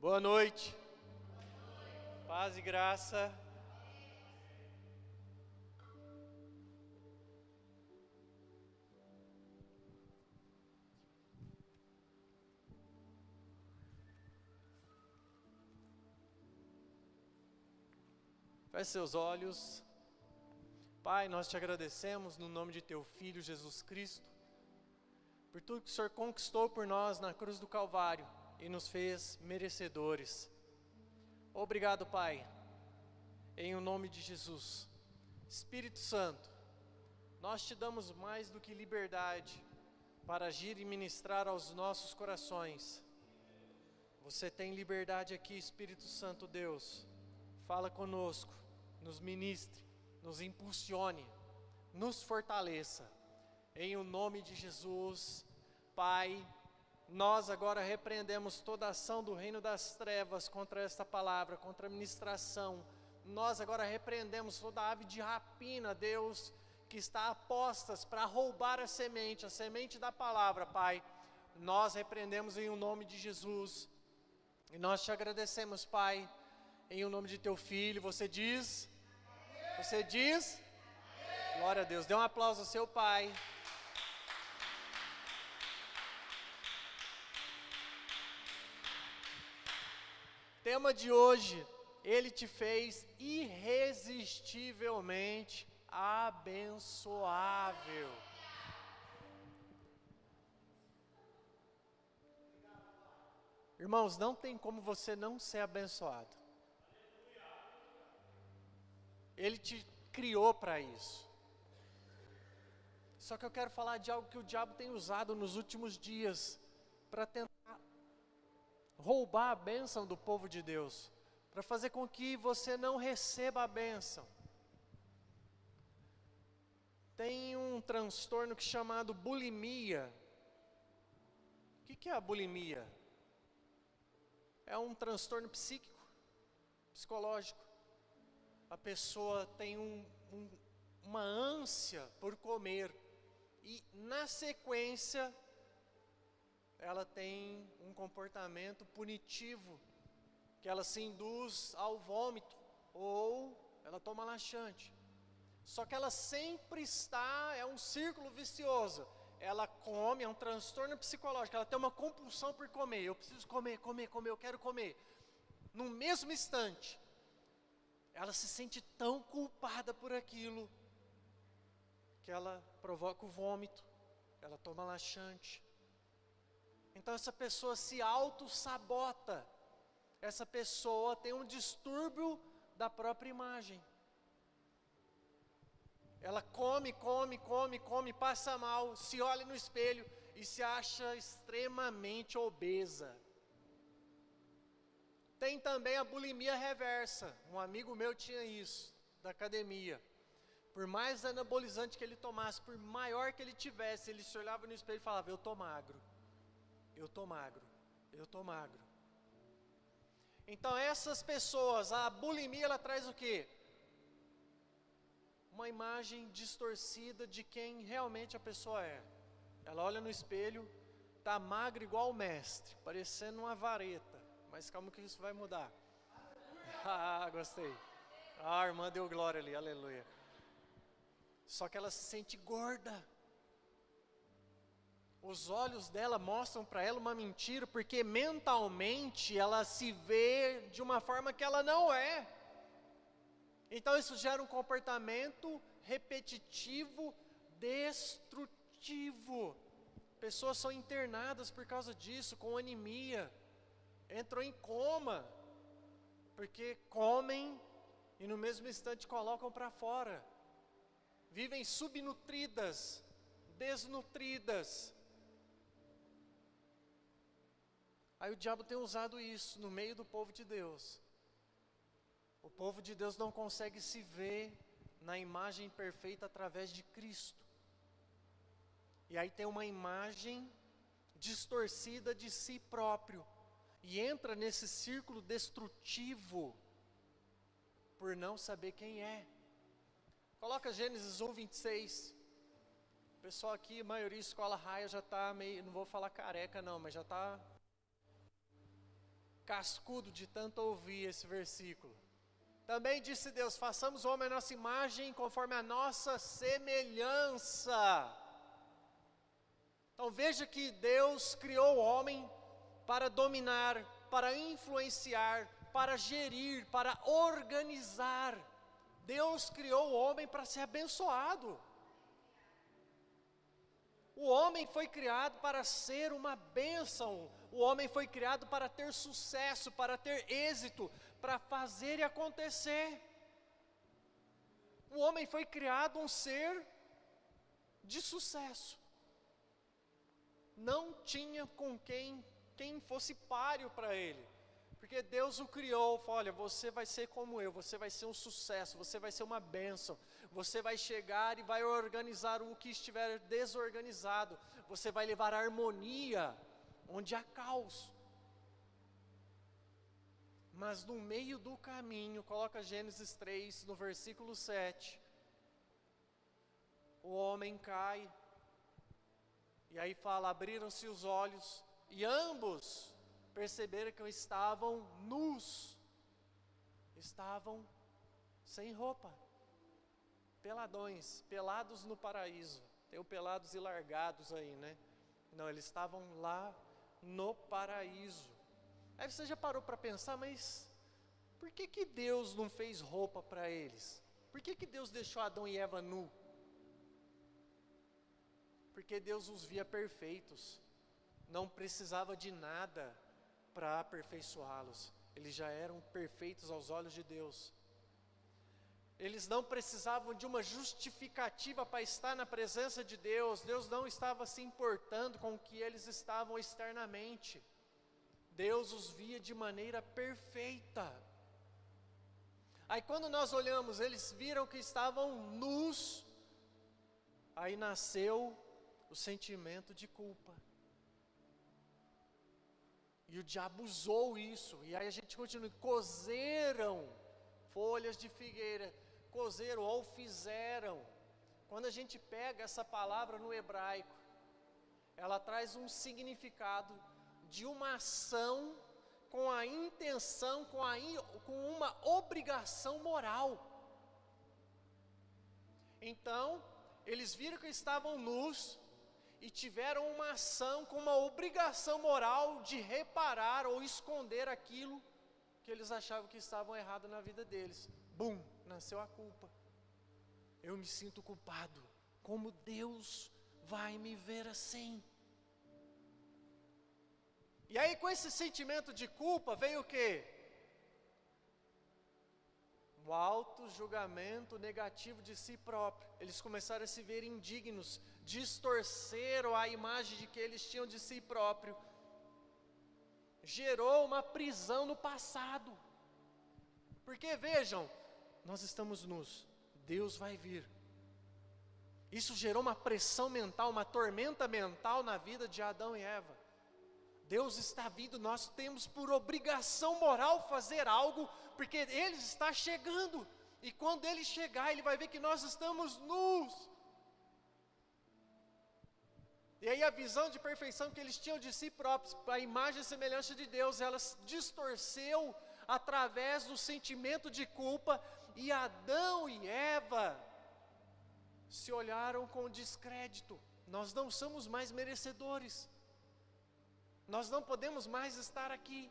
Boa noite. Paz e graça. Feche seus olhos. Pai, nós te agradecemos no nome de teu Filho Jesus Cristo, por tudo que o Senhor conquistou por nós na cruz do Calvário e nos fez merecedores. Obrigado, Pai, em o nome de Jesus. Espírito Santo, nós te damos mais do que liberdade para agir e ministrar aos nossos corações. Você tem liberdade aqui, Espírito Santo Deus. Fala conosco, nos ministre, nos impulsione, nos fortaleça. Em o nome de Jesus, Pai, nós agora repreendemos toda a ação do reino das trevas contra esta palavra, contra a ministração. Nós agora repreendemos toda a ave de rapina, Deus, que está a postas para roubar a semente da palavra, Pai. Nós repreendemos em o nome de Jesus. E nós te agradecemos, Pai, em o nome de teu Filho. Você diz? Glória a Deus. Dê um aplauso ao seu Pai. Tema de hoje: Ele te fez irresistivelmente abençoável. Irmãos, não tem como você não ser abençoado. Ele te criou para isso. Só que eu quero falar de algo que o diabo tem usado nos últimos dias para tentar roubar a bênção do povo de Deus, para fazer com que você não receba a bênção. Tem um transtorno que é chamado bulimia. O que é a bulimia? É um transtorno psíquico, psicológico. A pessoa tem uma ânsia por comer e, na sequência, ela tem um comportamento punitivo, que ela se induz ao vômito, ou ela toma laxante. Só que ela sempre é um círculo vicioso. Ela come, é um transtorno psicológico, ela tem uma compulsão por comer. Eu preciso comer, eu quero comer. No mesmo instante, ela se sente tão culpada por aquilo, que ela provoca o vômito, ela toma laxante. Então essa pessoa se auto-sabota, essa pessoa tem um distúrbio da própria imagem. Ela come, passa mal, se olha no espelho e se acha extremamente obesa. Tem também a bulimia reversa. Um amigo meu tinha isso, da academia. Por mais anabolizante que ele tomasse, por maior que ele tivesse, ele se olhava no espelho e falava: eu estou magro. Então essas pessoas, a bulimia, ela traz o quê? Uma imagem distorcida de quem realmente a pessoa é. Ela olha no espelho, está magra igual o mestre, parecendo uma vareta. Mas calma que isso vai mudar. Gostei. A irmã deu glória ali, aleluia. Só que ela se sente gorda. Os olhos dela mostram para ela uma mentira, porque mentalmente ela se vê de uma forma que ela não é. Então isso gera um comportamento repetitivo, destrutivo. Pessoas são internadas por causa disso, com anemia. Entram em coma, porque comem e no mesmo instante colocam para fora. Vivem subnutridas, desnutridas. Aí o diabo tem usado isso no meio do povo de Deus. O povo de Deus não consegue se ver na imagem perfeita através de Cristo. E aí tem uma imagem distorcida de si próprio. E entra nesse círculo destrutivo por não saber quem é. Coloca Gênesis 1, 26. O pessoal aqui, a maioria escola raia já está meio, não vou falar careca não, mas já está cascudo de tanto ouvir esse versículo. Também disse Deus: façamos o homem à nossa imagem, conforme a nossa semelhança. Então veja que Deus criou o homem para dominar, para influenciar, para gerir, para organizar. Deus criou o homem para ser abençoado. O homem foi criado para ser uma bênção. O homem foi criado para ter sucesso, para ter êxito, para fazer e acontecer. O homem foi criado um ser de sucesso. Não tinha com quem fosse páreo para ele. Porque Deus o criou, falou: olha, você vai ser como eu, você vai ser um sucesso, você vai ser uma bênção. Você vai chegar e vai organizar o que estiver desorganizado. Você vai levar harmonia onde há caos. Mas no meio do caminho, coloca Gênesis 3, no versículo 7. O homem cai. E aí fala: abriram-se os olhos e ambos perceberam que estavam nus. Estavam sem roupa. Peladões, pelados no paraíso. Tem o pelados e largados aí, né? Não, eles estavam lá no paraíso. Aí você já parou para pensar, mas por que Deus não fez roupa para eles? Por que Deus deixou Adão e Eva nu? Porque Deus os via perfeitos. Não precisava de nada para aperfeiçoá-los. Eles já eram perfeitos aos olhos de Deus. Eles não precisavam de uma justificativa para estar na presença de Deus. Deus não estava se importando com o que eles estavam externamente. Deus os via de maneira perfeita. Aí quando nós olhamos, eles viram que estavam nus. Aí nasceu o sentimento de culpa. E o diabo usou isso. E aí a gente continua. Cozeram folhas de figueira. Cozeram ou fizeram. Quando a gente pega essa palavra no hebraico, ela traz um significado de uma ação com a intenção, com uma obrigação moral. Então, eles viram que estavam nus e tiveram uma ação com uma obrigação moral de reparar ou esconder aquilo que eles achavam que estavam errado na vida deles. Bum, nasceu a culpa. Eu me sinto culpado. Como Deus vai me ver assim? E aí com esse sentimento de culpa veio o quê? O auto-julgamento negativo de si próprio. Eles começaram a se ver indignos, distorceram a imagem de que eles tinham de si próprio. Gerou uma prisão no passado. Porque vejam, nós estamos nus, Deus vai vir. Isso gerou uma pressão mental, uma tormenta mental na vida de Adão e Eva. Deus está vindo, nós temos por obrigação moral fazer algo, porque Ele está chegando. E quando Ele chegar, Ele vai ver que nós estamos nus. E aí a visão de perfeição que eles tinham de si próprios, a imagem e semelhança de Deus, ela distorceu através do sentimento de culpa. E Adão e Eva se olharam com descrédito. Nós não somos mais merecedores. Nós não podemos mais estar aqui.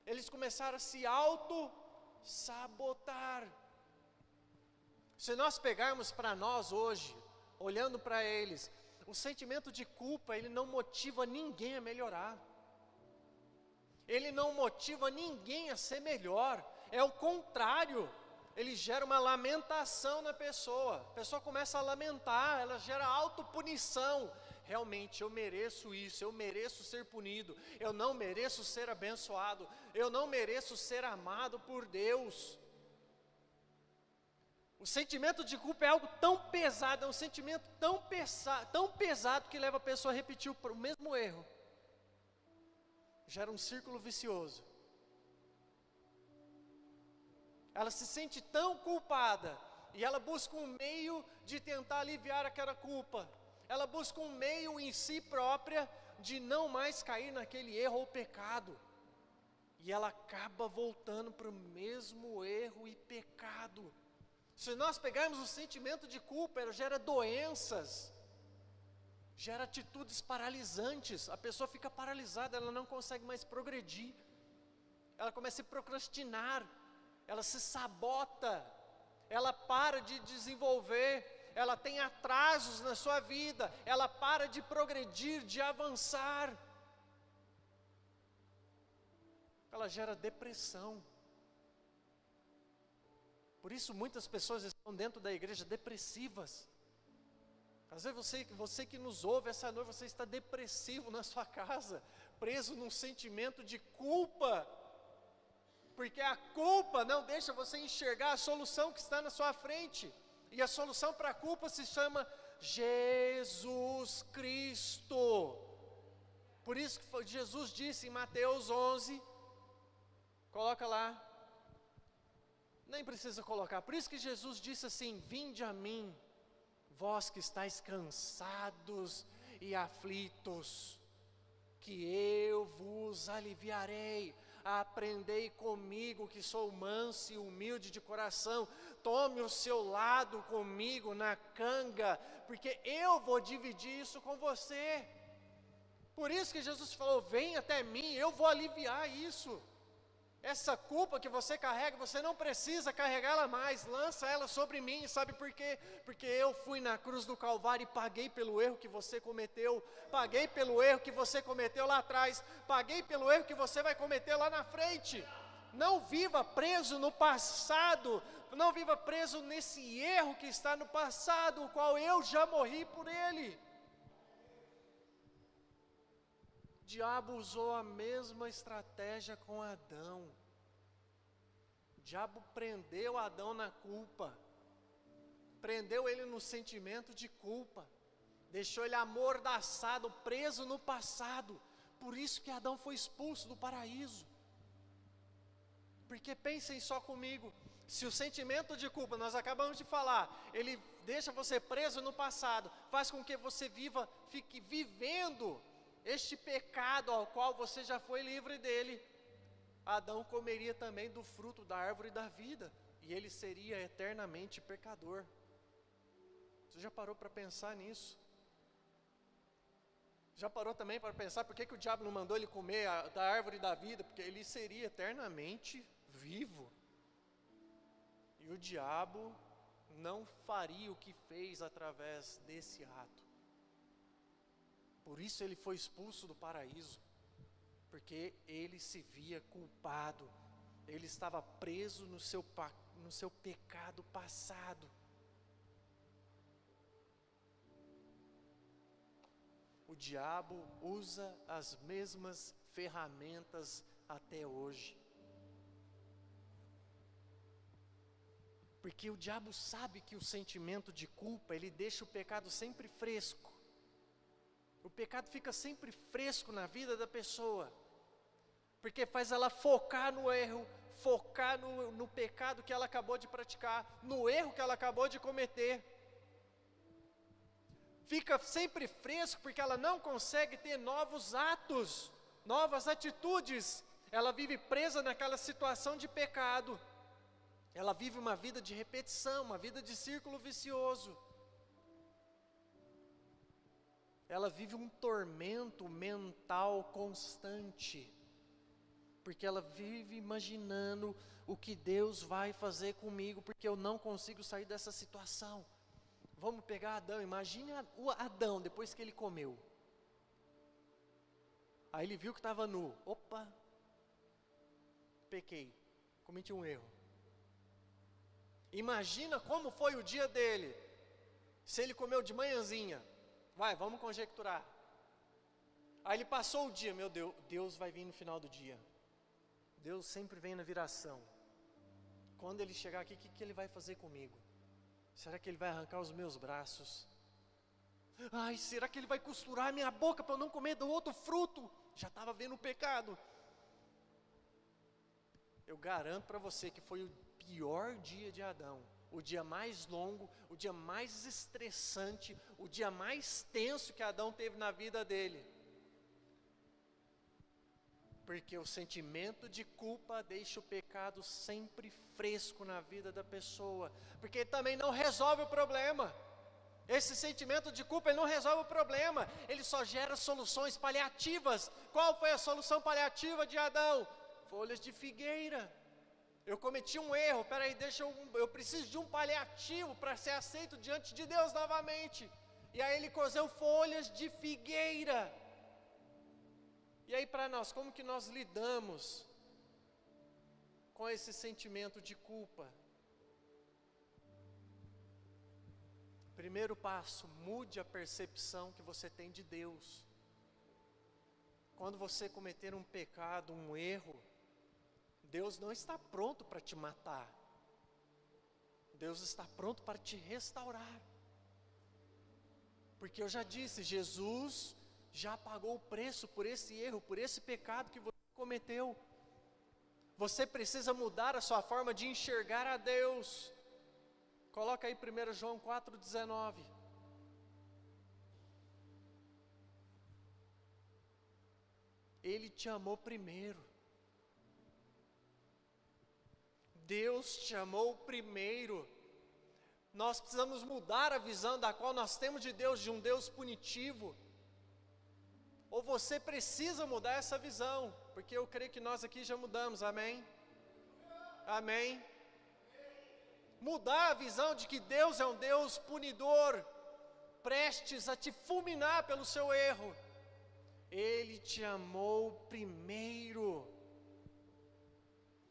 Eles começaram a se auto-sabotar. Se nós pegarmos para nós hoje, olhando para eles, o sentimento de culpa, ele não motiva ninguém a melhorar. Ele não motiva ninguém a ser melhor. É o contrário. Ele gera uma lamentação na pessoa. A pessoa começa a lamentar, ela gera autopunição. Realmente eu mereço isso, eu mereço ser punido, eu não mereço ser abençoado, eu não mereço ser amado por Deus. O sentimento de culpa é algo tão pesado, é um sentimento tão pesado que leva a pessoa a repetir o mesmo erro. Gera um círculo vicioso. Ela se sente tão culpada e ela busca um meio de tentar aliviar aquela culpa. Ela busca um meio em si própria de não mais cair naquele erro ou pecado. E ela acaba voltando para o mesmo erro e pecado. Se nós pegarmos o sentimento de culpa, ela gera doenças, gera atitudes paralisantes. A pessoa fica paralisada, ela não consegue mais progredir. Ela começa a procrastinar, ela se sabota, ela para de desenvolver, ela tem atrasos na sua vida, ela para de progredir, de avançar. Ela gera depressão. Por isso muitas pessoas estão dentro da igreja depressivas. Às vezes você que nos ouve essa noite, você está depressivo na sua casa, preso num sentimento de culpa, porque a culpa não deixa você enxergar a solução que está na sua frente, e a solução para a culpa se chama Jesus Cristo. Por isso que Jesus disse em Mateus 11, coloca lá, nem precisa colocar, por isso que Jesus disse assim: vinde a mim, vós que estáis cansados e aflitos, que eu vos aliviarei. Aprendei comigo, que sou manso e humilde de coração, tome o seu lado comigo na canga, porque eu vou dividir isso com você. Por isso que Jesus falou: vem até mim, eu vou aliviar isso. Essa culpa que você carrega, você não precisa carregá-la mais, lança ela sobre mim. Sabe por quê? Porque eu fui na cruz do Calvário e paguei pelo erro que você cometeu, paguei pelo erro que você cometeu lá atrás, paguei pelo erro que você vai cometer lá na frente. Não viva preso no passado, não viva preso nesse erro que está no passado, o qual eu já morri por ele. O diabo usou a mesma estratégia com Adão. O diabo prendeu Adão na culpa, prendeu ele no sentimento de culpa, deixou ele amordaçado, preso no passado. Por isso que Adão foi expulso do paraíso. Porque pensem só comigo, se o sentimento de culpa, nós acabamos de falar, ele deixa você preso no passado, faz com que você fique vivendo este pecado ao qual você já foi livre dele. Adão comeria também do fruto da árvore da vida, e ele seria eternamente pecador. Você já parou para pensar nisso? Já parou também para pensar por que o diabo não mandou ele comer da árvore da vida? Porque ele seria eternamente vivo. E o diabo não faria o que fez através desse ato. Por isso ele foi expulso do paraíso, porque ele se via culpado, ele estava preso no seu pecado passado. O diabo usa as mesmas ferramentas até hoje, porque o diabo sabe que o sentimento de culpa, ele deixa o pecado sempre fresco. O pecado fica sempre fresco na vida da pessoa, porque faz ela focar no erro, focar no pecado que ela acabou de praticar, no erro que ela acabou de cometer. Fica sempre fresco porque ela não consegue ter novos atos, novas atitudes. Ela vive presa naquela situação de pecado. Ela vive uma vida de repetição, uma vida de círculo vicioso. Ela vive um tormento mental constante, porque ela vive imaginando o que Deus vai fazer comigo, porque eu não consigo sair dessa situação. Vamos pegar Adão, imagine o Adão depois que ele comeu. Aí ele viu que estava nu, opa, pequei, cometi um erro. Imagina como foi o dia dele, se ele comeu de manhãzinha. Vamos conjecturar. Aí ele passou o dia, meu Deus, Deus vai vir no final do dia. Deus sempre vem na viração. Quando ele chegar aqui, o que ele vai fazer comigo? Será que ele vai arrancar os meus braços? Ai, será que ele vai costurar minha boca para eu não comer do outro fruto? Já estava vendo o pecado. Eu garanto para você que foi o pior dia de Adão. O dia mais longo, o dia mais estressante, o dia mais tenso que Adão teve na vida dele. Porque o sentimento de culpa deixa o pecado sempre fresco na vida da pessoa, porque também não resolve o problema. Esse sentimento de culpa, ele não resolve o problema, ele só gera soluções paliativas. Qual foi a solução paliativa de Adão? Folhas de figueira. Eu cometi um erro, peraí, eu preciso de um paliativo para ser aceito diante de Deus novamente. E aí ele cozeu folhas de figueira. E aí para nós, como que nós lidamos com esse sentimento de culpa? Primeiro passo, mude a percepção que você tem de Deus. Quando você cometer um pecado, um erro, Deus não está pronto para te matar. Deus está pronto para te restaurar. Porque eu já disse, Jesus já pagou o preço por esse erro, por esse pecado que você cometeu. Você precisa mudar a sua forma de enxergar a Deus. Coloca aí 1 João 4,19. Ele te amou primeiro. Deus te amou primeiro. Nós precisamos mudar a visão da qual nós temos de Deus, de um Deus punitivo. Ou você precisa mudar essa visão, porque eu creio que nós aqui já mudamos, amém? Amém? Mudar a visão de que Deus é um Deus punidor, prestes a te fulminar pelo seu erro. Ele te amou primeiro.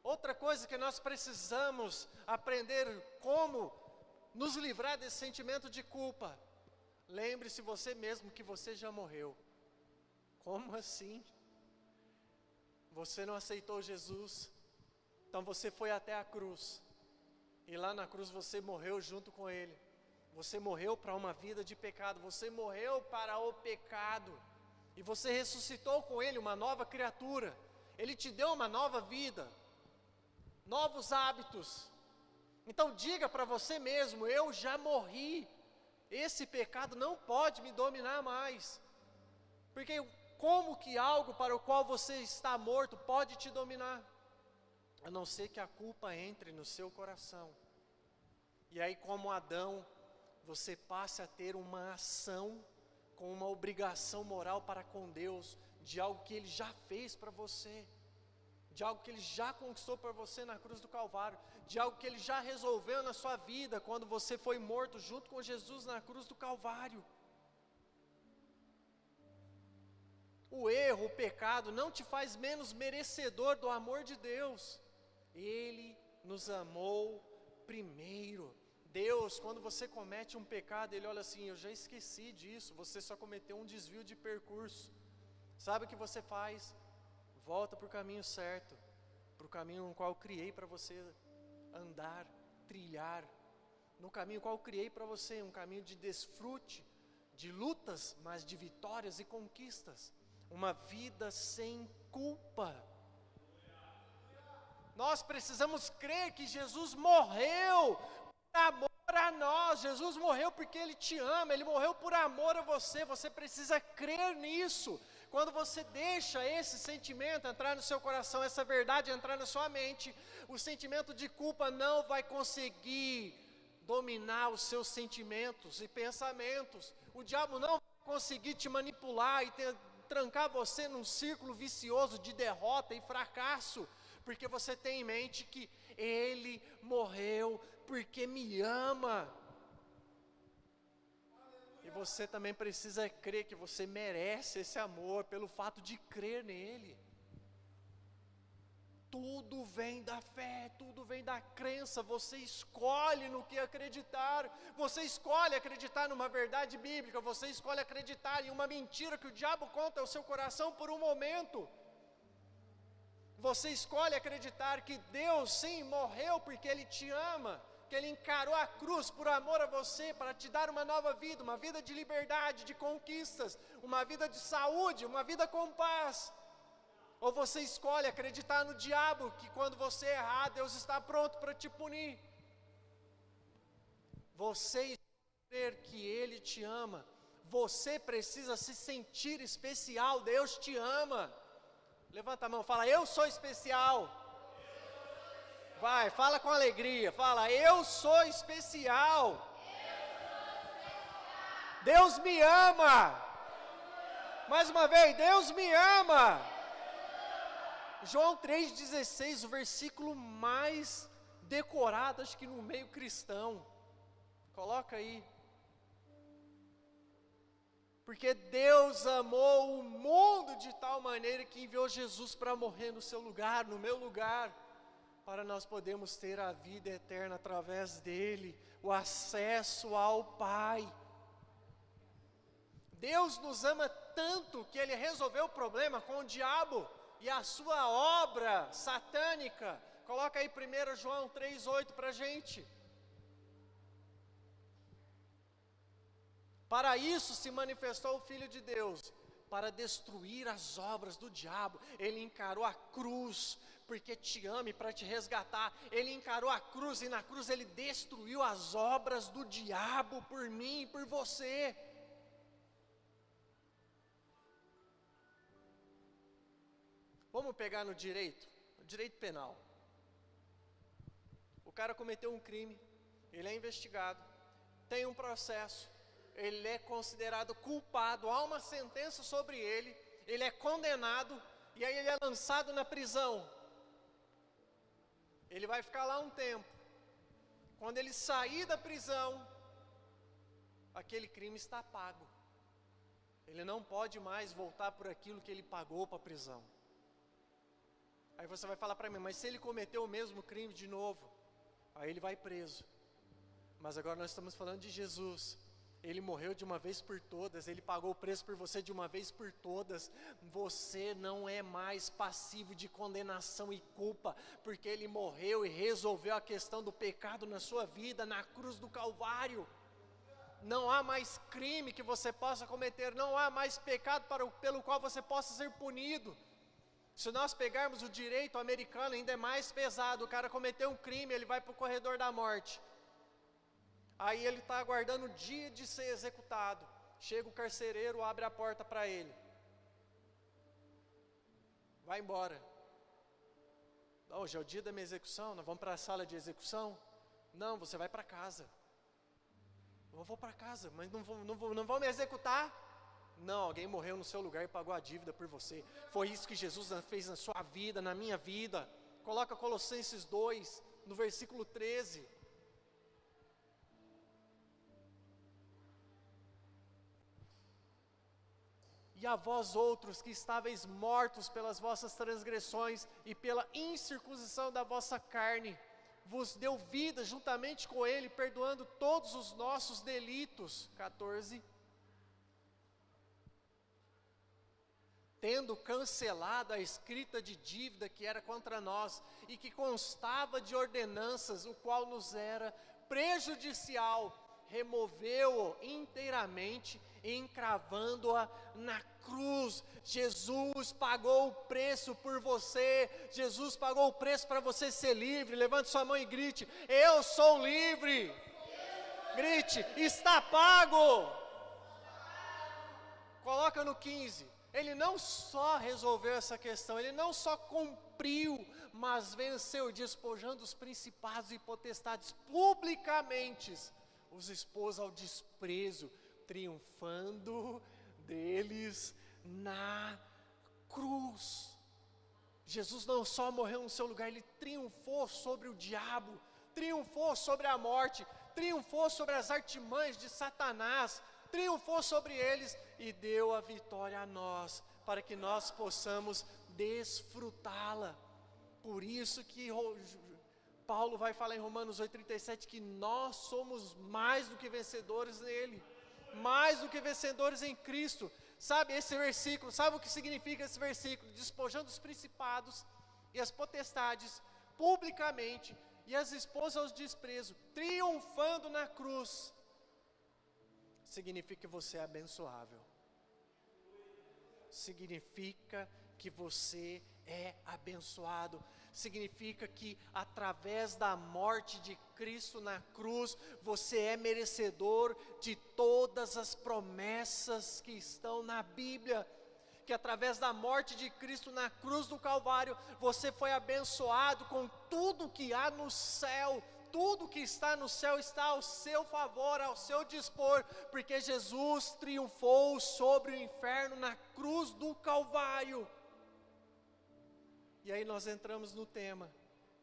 Outra coisa que nós precisamos aprender como nos livrar desse sentimento de culpa. Lembre-se você mesmo que você já morreu. Como assim? Você não aceitou Jesus, então você foi até a cruz. E lá na cruz você morreu junto com Ele. Você morreu para uma vida de pecado. Você morreu para o pecado. E você ressuscitou com Ele uma nova criatura. Ele te deu uma nova vida. Novos hábitos. Então diga para você mesmo, eu já morri. Esse pecado não pode me dominar mais. Porque como que algo para o qual você está morto pode te dominar? A não ser que a culpa entre no seu coração. E aí, como Adão, você passe a ter uma ação com uma obrigação moral para com Deus, de algo que Ele já fez para você, de algo que Ele já conquistou para você na cruz do Calvário, de algo que Ele já resolveu na sua vida, quando você foi morto junto com Jesus na cruz do Calvário. O erro, o pecado, não te faz menos merecedor do amor de Deus. Ele nos amou primeiro. Deus, quando você comete um pecado, Ele olha assim, eu já esqueci disso, você só cometeu um desvio de percurso. Sabe o que você faz? Volta para o caminho certo, para o caminho no qual eu criei para você andar, trilhar. No caminho qual eu criei para você, um caminho de desfrute, de lutas, mas de vitórias e conquistas. Uma vida sem culpa. Nós precisamos crer que Jesus morreu por amor a nós. Jesus morreu porque Ele te ama, Ele morreu por amor a você. Você precisa crer nisso. Quando você deixa esse sentimento entrar no seu coração, essa verdade entrar na sua mente, o sentimento de culpa não vai conseguir dominar os seus sentimentos e pensamentos. O diabo não vai conseguir te manipular e trancar você num círculo vicioso de derrota e fracasso, porque você tem em mente que Ele morreu porque me ama. E você também precisa crer que você merece esse amor pelo fato de crer nele. Tudo vem da fé, tudo vem da crença. Você escolhe no que acreditar. Você escolhe acreditar numa verdade bíblica. Você escolhe acreditar em uma mentira que o diabo conta ao seu coração por um momento. Você escolhe acreditar que Deus sim morreu porque Ele te ama, que Ele encarou a cruz por amor a você, para te dar uma nova vida, uma vida de liberdade, de conquistas, uma vida de saúde, uma vida com paz. Ou você escolhe acreditar no diabo, que quando você errar, Deus está pronto para te punir. Você escolher que Ele te ama. Você precisa se sentir especial, Deus te ama. Levanta a mão, fala, eu sou especial. Vai, fala com alegria, fala, eu sou especial. Deus me ama. Mais uma vez, Deus me ama. João 3,16, o versículo mais decorado, acho que no meio cristão. Coloca aí. Porque Deus amou o mundo de tal maneira que enviou Jesus para morrer no seu lugar, no meu lugar, para nós podermos ter a vida eterna através dele, o acesso ao Pai. Deus nos ama tanto que Ele resolveu o problema com o diabo e a sua obra satânica. Coloca aí 1 João 3,8 para a gente. Para isso se manifestou o Filho de Deus, para destruir as obras do diabo. Ele encarou a cruz, porque te ama e para te resgatar. Ele encarou a cruz e na cruz Ele destruiu as obras do diabo por mim e por você. Vamos pegar no direito penal. O cara cometeu um crime, ele é investigado, tem um processo, ele é considerado culpado, há uma sentença sobre ele é condenado, e aí ele é lançado na prisão. Ele vai ficar lá um tempo. Quando ele sair da prisão, aquele crime está pago. Ele não pode mais voltar por aquilo que ele pagou para a prisão. Aí você vai falar para mim, mas se ele cometeu o mesmo crime de novo, aí ele vai preso. Mas agora nós estamos falando de Jesus. Ele morreu de uma vez por todas, Ele pagou o preço por você de uma vez por todas. Você não é mais passivo de condenação e culpa, porque Ele morreu e resolveu a questão do pecado na sua vida, na cruz do Calvário. Não há mais crime que você possa cometer, não há mais pecado pelo qual você possa ser punido. Se nós pegarmos o direito americano, ainda é mais pesado. O cara cometeu um crime, ele vai para o corredor da morte. Aí ele está aguardando o dia de ser executado. Chega o carcereiro, abre a porta para ele. Vai embora. Hoje é o dia da minha execução, nós vamos para a sala de execução? Não, você vai para casa. Eu vou para casa, mas não vão me executar? Não, alguém morreu no seu lugar e pagou a dívida por você. Foi isso que Jesus fez na sua vida, na minha vida. Coloca Colossenses 2, no versículo 13. E a vós outros que estáveis mortos pelas vossas transgressões e pela incircuncisão da vossa carne, vos deu vida juntamente com Ele, perdoando todos os nossos delitos. 14. Tendo cancelado a escrita de dívida que era contra nós, e que constava de ordenanças, o qual nos era prejudicial, removeu-o inteiramente, encravando-a na cruz. Jesus pagou o preço por você, Jesus pagou o preço para você ser livre. Levante sua mão e grite: eu sou livre. Grite: está pago. Coloca no 15. Ele não só resolveu essa questão, ele não só cumpriu, mas venceu, despojando os principados e potestades publicamente, os expôs ao desprezo, triunfando deles na cruz. Jesus não só morreu no seu lugar, Ele triunfou sobre o diabo, triunfou sobre a morte, triunfou sobre as artimanhas de Satanás, triunfou sobre eles e deu a vitória a nós, para que nós possamos desfrutá-la. Por isso que Paulo vai falar em Romanos 8,37, que nós somos mais do que vencedores nele, mais do que vencedores em Cristo. Sabe esse versículo, sabe o que significa esse versículo? Despojando os principados e as potestades publicamente, e as expôs ao desprezo, triunfando na cruz. Significa que você é abençoável. Significa que você é abençoado. Significa que através da morte de Cristo na cruz, você é merecedor de todas as promessas que estão na Bíblia. que através da morte de Cristo na cruz do Calvário, você foi abençoado com tudo que há no céu. Tudo que está no céu está ao seu favor, ao seu dispor, porque Jesus triunfou sobre o inferno na cruz do Calvário. E aí nós entramos no tema,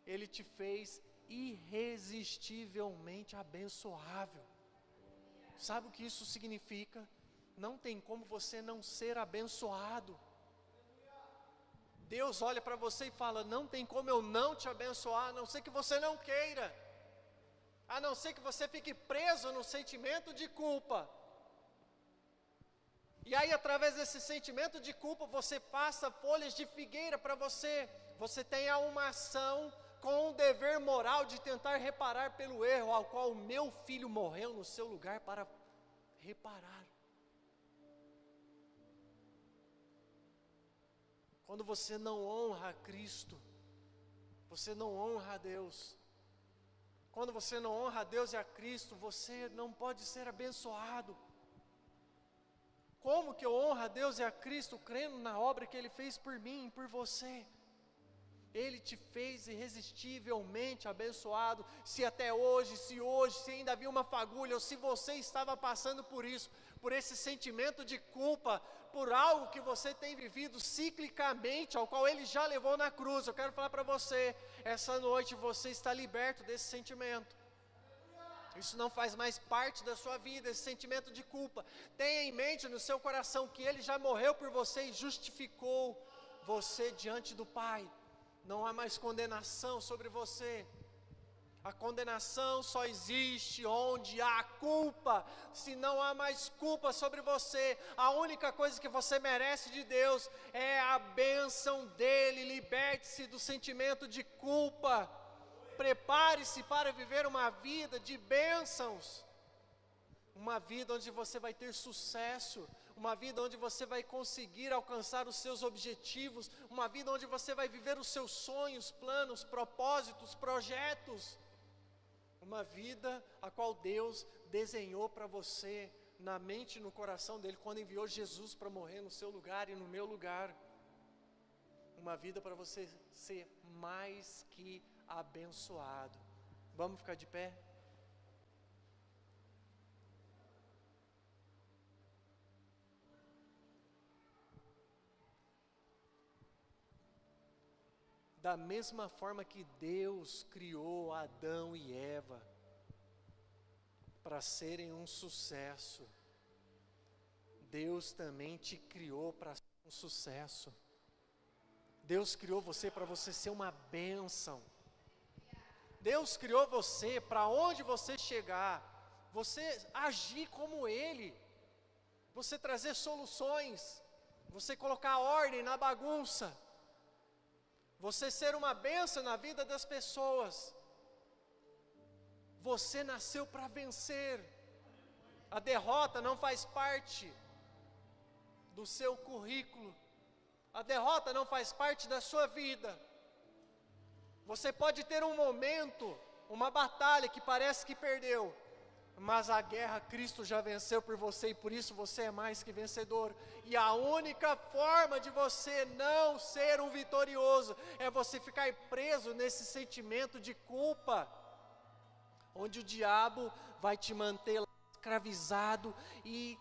Ele te fez irresistivelmente abençoável. Sabe o que isso significa? Não tem como você não ser abençoado. Deus olha para você e fala, não tem como eu não te abençoar, a não ser que você não queira. A não ser que você fique preso no sentimento de culpa. E aí, através desse sentimento de culpa, você faça folhas de figueira para você. Você tenha uma ação com o dever moral de tentar reparar pelo erro ao qual o meu filho morreu no seu lugar para reparar. Quando você não honra a Cristo, você não honra a Deus. Quando você não honra a Deus e a Cristo, você não pode ser abençoado. Como que eu honro a Deus e a Cristo? Crendo na obra que Ele fez por mim e por você. Ele te fez irresistivelmente abençoado. Se até hoje, se ainda havia uma fagulha, ou se você estava passando por isso, por esse sentimento de culpa, por algo que você tem vivido ciclicamente, ao qual Ele já levou na cruz, eu quero falar para você, essa noite você está liberto desse sentimento. Isso não faz mais parte da sua vida, esse sentimento de culpa. Tenha em mente no seu coração que Ele já morreu por você e justificou você diante do Pai. Não há mais condenação sobre você. A condenação só existe onde há culpa. Se não há mais culpa sobre você, a única coisa que você merece de Deus é a bênção dEle. Liberte-se do sentimento de culpa. Prepare-se para viver uma vida de bênçãos. Uma vida onde você vai ter sucesso. Uma vida onde você vai conseguir alcançar os seus objetivos. Uma vida onde você vai viver os seus sonhos, planos, propósitos, projetos. Uma vida a qual Deus desenhou para você, na mente e no coração dEle, quando enviou Jesus para morrer no seu lugar e no meu lugar. Uma vida para você ser mais que abençoado. Vamos ficar de pé? Da mesma forma que Deus criou Adão e Eva para serem um sucesso, Deus também te criou para ser um sucesso. Deus criou você para você ser uma bênção. Deus criou você para onde você chegar, você agir como Ele, você trazer soluções, você colocar ordem na bagunça, você ser uma bênção na vida das pessoas. Você nasceu para vencer. A derrota não faz parte do seu currículo. A derrota não faz parte da sua vida. Você pode ter um momento, uma batalha que parece que perdeu, mas a guerra Cristo já venceu por você e por isso você é mais que vencedor. E a única forma de você não ser um vitorioso é você ficar preso nesse sentimento de culpa, onde o diabo vai te manter escravizado e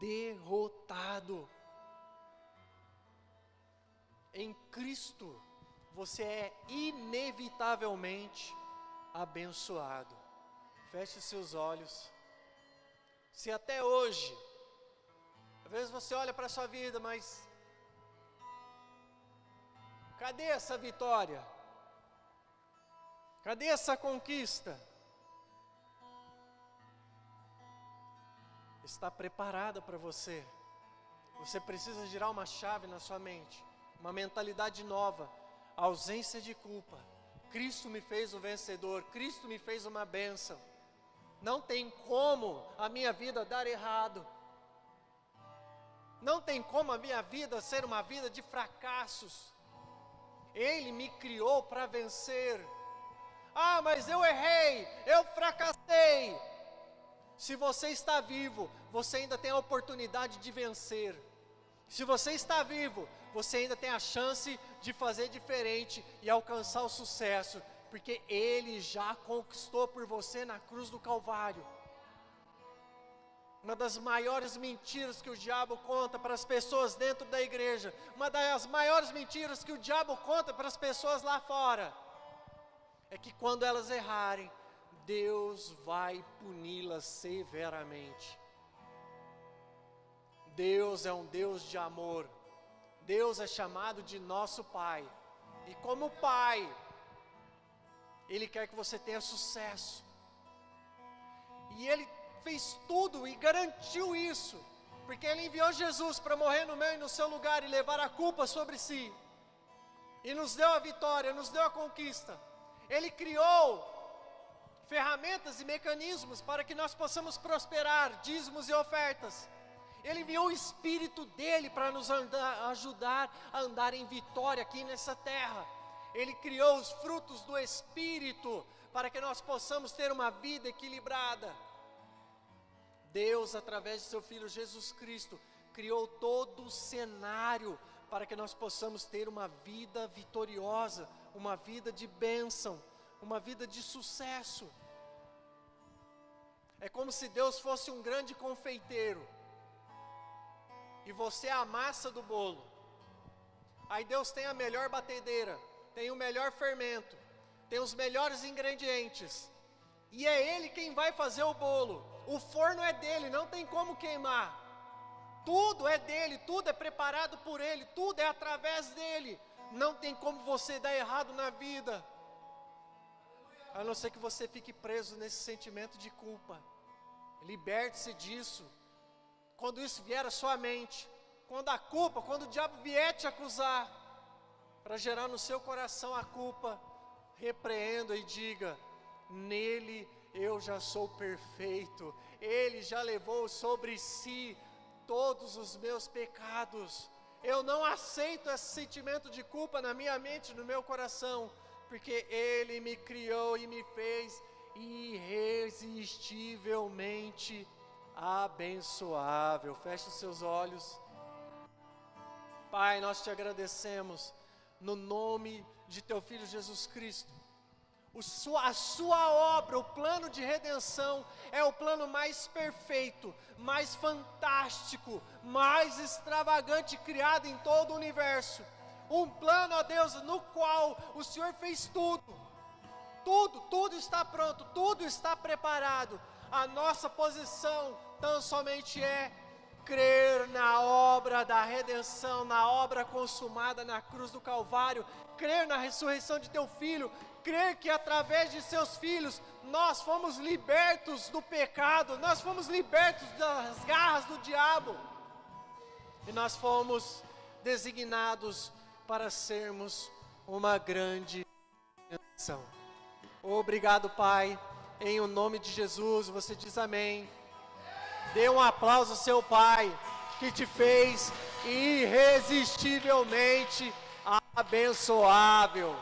derrotado. Em Cristo, você é inevitavelmente abençoado. Feche seus olhos. Se até hoje, às vezes você olha para a sua vida, mas cadê essa vitória? Cadê essa conquista? Está preparada para você. Você precisa girar uma chave na sua mente, uma mentalidade nova, a ausência de culpa. Cristo me fez um vencedor, Cristo me fez uma bênção. Não tem como a minha vida dar errado. Não tem como a minha vida ser uma vida de fracassos. Ele me criou para vencer. Ah, mas eu errei, eu fracassei. Se você está vivo, você ainda tem a oportunidade de vencer. Se você está vivo, você ainda tem a chance de fazer diferente e alcançar o sucesso, porque Ele já conquistou por você na cruz do Calvário. Uma das maiores mentiras que o diabo conta para as pessoas dentro da igreja, uma das maiores mentiras que o diabo conta para as pessoas lá fora, é que quando elas errarem, Deus vai puni-las severamente. Deus é um Deus de amor. Deus é chamado de nosso Pai. E como Pai, Ele quer que você tenha sucesso. E Ele fez tudo e garantiu isso, porque Ele enviou Jesus para morrer no meu e no seu lugar e levar a culpa sobre si. E nos deu a vitória, nos deu a conquista. Ele criou ferramentas e mecanismos para que nós possamos prosperar, dízimos e ofertas. Ele enviou o Espírito dEle para nos ajudar a andar em vitória aqui nessa terra. Ele criou os frutos do Espírito para que nós possamos ter uma vida equilibrada. Deus, através de seu Filho Jesus Cristo, criou todo o cenário para que nós possamos ter uma vida vitoriosa, uma vida de bênção, uma vida de sucesso. É como se Deus fosse um grande confeiteiro e você é a massa do bolo. Aí Deus tem a melhor batedeira, tem o melhor fermento, tem os melhores ingredientes, e é Ele quem vai fazer o bolo. O forno é dele, não tem como queimar. Tudo é dele, tudo é preparado por Ele, tudo é através dele. Não tem como você dar errado na vida, a não ser que você fique preso nesse sentimento de culpa. Liberte-se disso. Quando isso vier à sua mente, quando a culpa, quando o diabo vier te acusar, para gerar no seu coração a culpa, repreenda e diga: nele eu já sou perfeito, Ele já levou sobre si todos os meus pecados. Eu não aceito esse sentimento de culpa na minha mente, no meu coração, porque Ele me criou e me fez irresistivelmente abençoável. Feche os seus olhos. Pai, nós te agradecemos no nome de teu Filho Jesus Cristo. A sua obra, o plano de redenção, é o plano mais perfeito, mais fantástico, mais extravagante criado em todo o universo. Um plano, ó Deus, no qual o Senhor fez tudo. Tudo está pronto, tudo está preparado. A nossa posição tão somente é crer na obra da redenção, na obra consumada na cruz do Calvário, crer na ressurreição de teu Filho, crer que através de seus filhos nós fomos libertos do pecado, nós fomos libertos das garras do diabo, e nós fomos designados para sermos uma grande nação. Obrigado, Pai, em o nome de Jesus. Você diz amém. Dê um aplauso ao seu Pai, que te fez irresistivelmente abençoável.